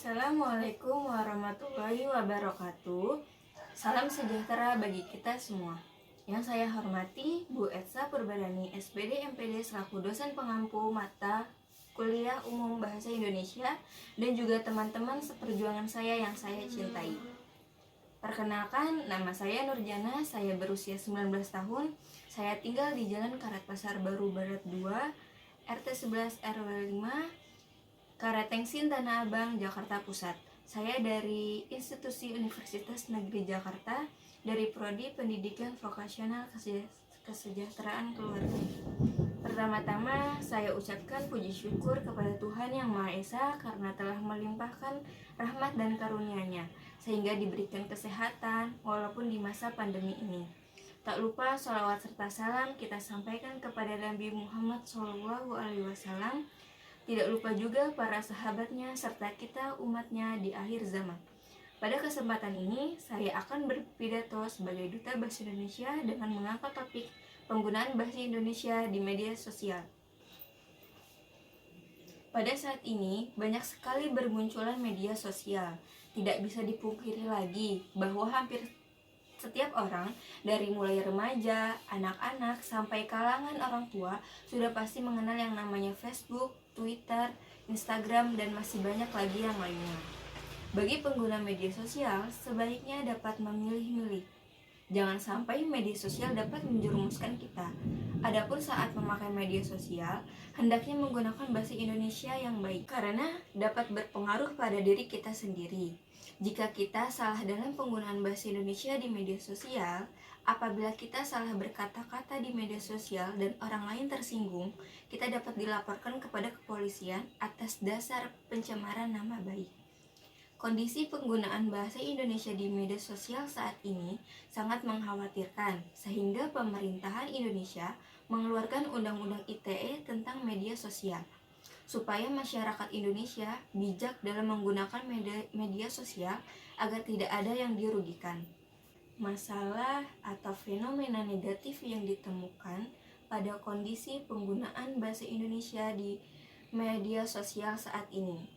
Assalamualaikum warahmatullahi wabarakatuh. Salam sejahtera bagi kita semua. Yang saya hormati Bu Etsa Purbadani, SPD MPD selaku dosen pengampu mata kuliah umum bahasa Indonesia, dan juga teman-teman seperjuangan saya yang saya cintai. Perkenalkan, nama saya Nurjana, saya berusia 19 tahun. Saya tinggal di Jalan Karet Pasar Baru Barat 2, RT 11 RW 5, Karetengsin, Tanah Abang, Jakarta Pusat. Saya dari Institusi Universitas Negeri Jakarta, dari Prodi Pendidikan Vokasional Kesejahteraan Keluarga. Pertama-tama, saya ucapkan puji syukur kepada Tuhan Yang Maha Esa karena telah melimpahkan rahmat dan karunia-Nya, sehingga diberikan kesehatan walaupun di masa pandemi ini. Tak lupa sholawat serta salam kita sampaikan kepada Nabi Muhammad SAW. Tidak lupa juga para sahabatnya serta kita umatnya di akhir zaman. Pada kesempatan ini, saya akan berpidato sebagai Duta Bahasa Indonesia dengan mengangkat topik penggunaan bahasa Indonesia di media sosial. Pada saat ini, banyak sekali bermunculan media sosial. Tidak bisa dipungkiri lagi bahwa hampir setiap orang, dari mulai remaja, anak-anak, sampai kalangan orang tua, sudah pasti mengenal yang namanya Facebook, Twitter, Instagram, dan masih banyak lagi yang lainnya. Bagi pengguna media sosial, sebaiknya dapat memilih-milih. Jangan sampai media sosial dapat menjerumuskan kita. Adapun saat memakai media sosial, hendaknya menggunakan bahasa Indonesia yang baik, karena dapat berpengaruh pada diri kita sendiri. Jika kita salah dalam penggunaan bahasa Indonesia di media sosial, apabila kita salah berkata-kata di media sosial dan orang lain tersinggung, kita dapat dilaporkan kepada kepolisian atas dasar pencemaran nama baik. Kondisi penggunaan bahasa Indonesia di media sosial saat ini sangat mengkhawatirkan, sehingga pemerintahan Indonesia mengeluarkan Undang-Undang ITE tentang media sosial, supaya masyarakat Indonesia bijak dalam menggunakan media sosial agar tidak ada yang dirugikan. Masalah atau fenomena negatif yang ditemukan pada kondisi penggunaan bahasa Indonesia di media sosial saat ini,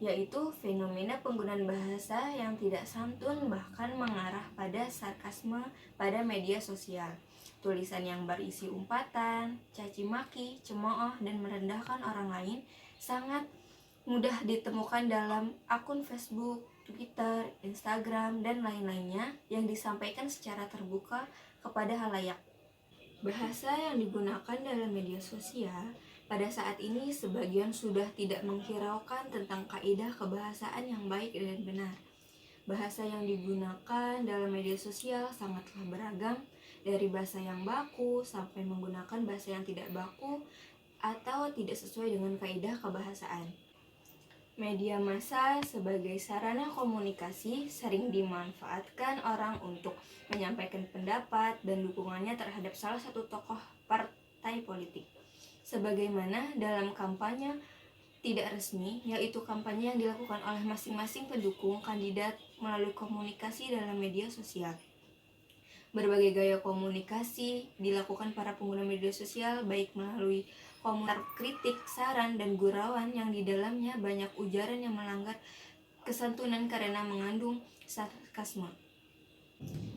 yaitu fenomena penggunaan bahasa yang tidak santun bahkan mengarah pada sarkasme pada media sosial. Tulisan yang berisi umpatan, caci maki, cemooh, dan merendahkan orang lain sangat mudah ditemukan dalam akun Facebook, Twitter, Instagram, dan lain-lainnya yang disampaikan secara terbuka kepada halayak. Bahasa yang digunakan dalam media sosial pada saat ini sebagian sudah tidak menghiraukan tentang kaidah kebahasaan yang baik dan benar. Bahasa yang digunakan dalam media sosial sangatlah beragam, dari bahasa yang baku sampai menggunakan bahasa yang tidak baku atau tidak sesuai dengan kaidah kebahasaan. Media massa sebagai sarana komunikasi sering dimanfaatkan orang untuk menyampaikan pendapat dan dukungannya terhadap salah satu tokoh partai politik. Sebagaimana dalam kampanye tidak resmi, yaitu kampanye yang dilakukan oleh masing-masing pendukung kandidat melalui komunikasi dalam media sosial. Berbagai gaya komunikasi dilakukan para pengguna media sosial, baik melalui komentar kritik, saran, dan gurauan yang di dalamnya banyak ujaran yang melanggar kesantunan karena mengandung sarkasme.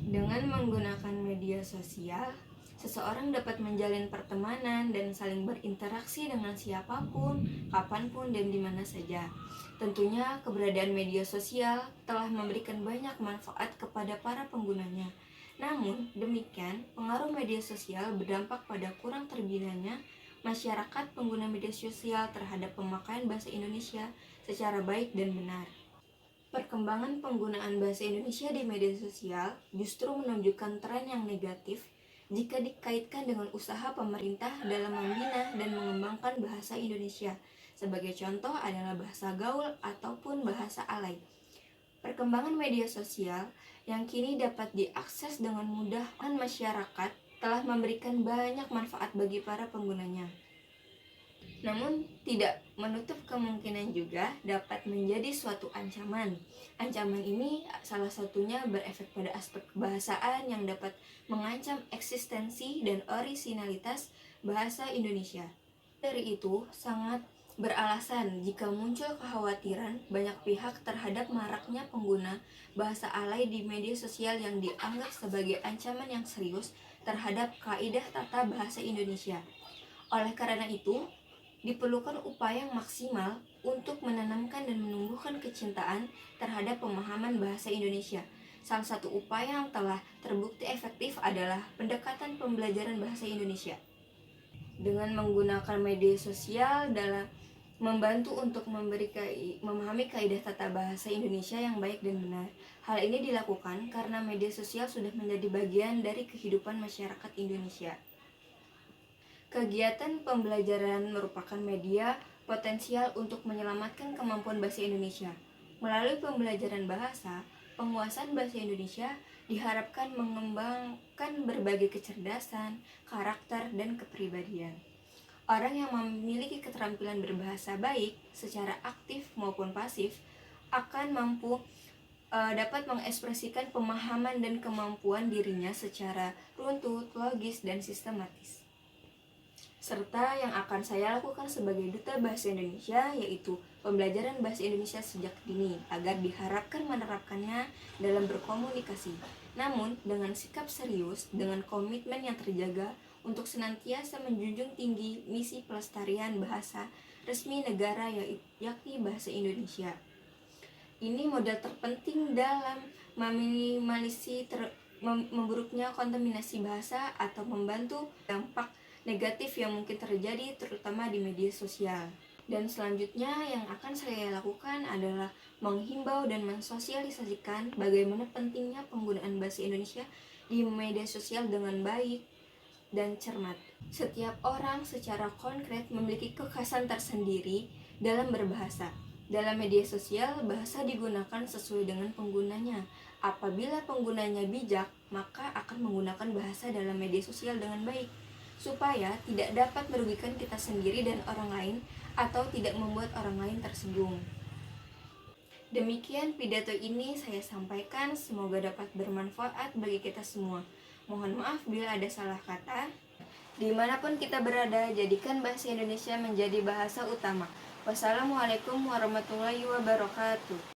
Dengan menggunakan media sosial, seseorang dapat menjalin pertemanan dan saling berinteraksi dengan siapapun, kapanpun, dan di mana saja. Tentunya keberadaan media sosial telah memberikan banyak manfaat kepada para penggunanya. Namun demikian, pengaruh media sosial berdampak pada kurang terbinanya masyarakat pengguna media sosial terhadap pemakaian bahasa Indonesia secara baik dan benar. Perkembangan penggunaan bahasa Indonesia di media sosial justru menunjukkan tren yang negatif jika dikaitkan dengan usaha pemerintah dalam membina dan mengembangkan bahasa Indonesia. Sebagai contoh adalah bahasa gaul ataupun bahasa alay. Perkembangan media sosial yang kini dapat diakses dengan mudah oleh masyarakat telah memberikan banyak manfaat bagi para penggunanya. Namun, tidak menutup kemungkinan juga dapat menjadi suatu ancaman. Ancaman ini salah satunya berefek pada aspek kebahasaan yang dapat mengancam eksistensi dan orisinalitas bahasa Indonesia. Dari itu, sangat beralasan jika muncul kekhawatiran banyak pihak terhadap maraknya pengguna bahasa alay di media sosial yang dianggap sebagai ancaman yang serius terhadap kaidah tata bahasa Indonesia. Oleh karena itu, diperlukan upaya yang maksimal untuk menanamkan dan menumbuhkan kecintaan terhadap pemahaman bahasa Indonesia. Salah satu upaya yang telah terbukti efektif adalah pendekatan pembelajaran bahasa Indonesia dengan menggunakan media sosial dalam membantu untuk memahami kaidah tata bahasa Indonesia yang baik dan benar. Hal ini dilakukan karena media sosial sudah menjadi bagian dari kehidupan masyarakat Indonesia. Kegiatan pembelajaran merupakan media potensial untuk menyelamatkan kemampuan bahasa Indonesia. Melalui pembelajaran bahasa, penguasaan bahasa Indonesia diharapkan mengembangkan berbagai kecerdasan, karakter, dan kepribadian. Orang yang memiliki keterampilan berbahasa baik secara aktif maupun pasif akan dapat mengekspresikan pemahaman dan kemampuan dirinya secara runtut, logis, dan sistematis. Serta yang akan saya lakukan sebagai Duta Bahasa Indonesia yaitu pembelajaran bahasa Indonesia sejak dini agar diharapkan menerapkannya dalam berkomunikasi. Namun dengan sikap serius, dengan komitmen yang terjaga untuk senantiasa menjunjung tinggi misi pelestarian bahasa resmi negara yakni bahasa Indonesia. Ini modal terpenting dalam memburuknya kontaminasi bahasa atau membantu dampak negatif yang mungkin terjadi terutama di media sosial. Dan selanjutnya yang akan saya lakukan adalah menghimbau dan mensosialisasikan bagaimana pentingnya penggunaan bahasa Indonesia di media sosial dengan baik dan cermat. Setiap orang secara konkret memiliki kekhasan tersendiri dalam berbahasa. Dalam media sosial, bahasa digunakan sesuai dengan penggunanya. Apabila penggunanya bijak, maka akan menggunakan bahasa dalam media sosial dengan baik, supaya tidak dapat merugikan kita sendiri dan orang lain atau tidak membuat orang lain tersinggung. Demikian pidato ini saya sampaikan, semoga dapat bermanfaat bagi kita semua. Mohon maaf bila ada salah kata. Dimanapun kita berada, jadikan bahasa Indonesia menjadi bahasa utama. Wassalamualaikum warahmatullahi wabarakatuh.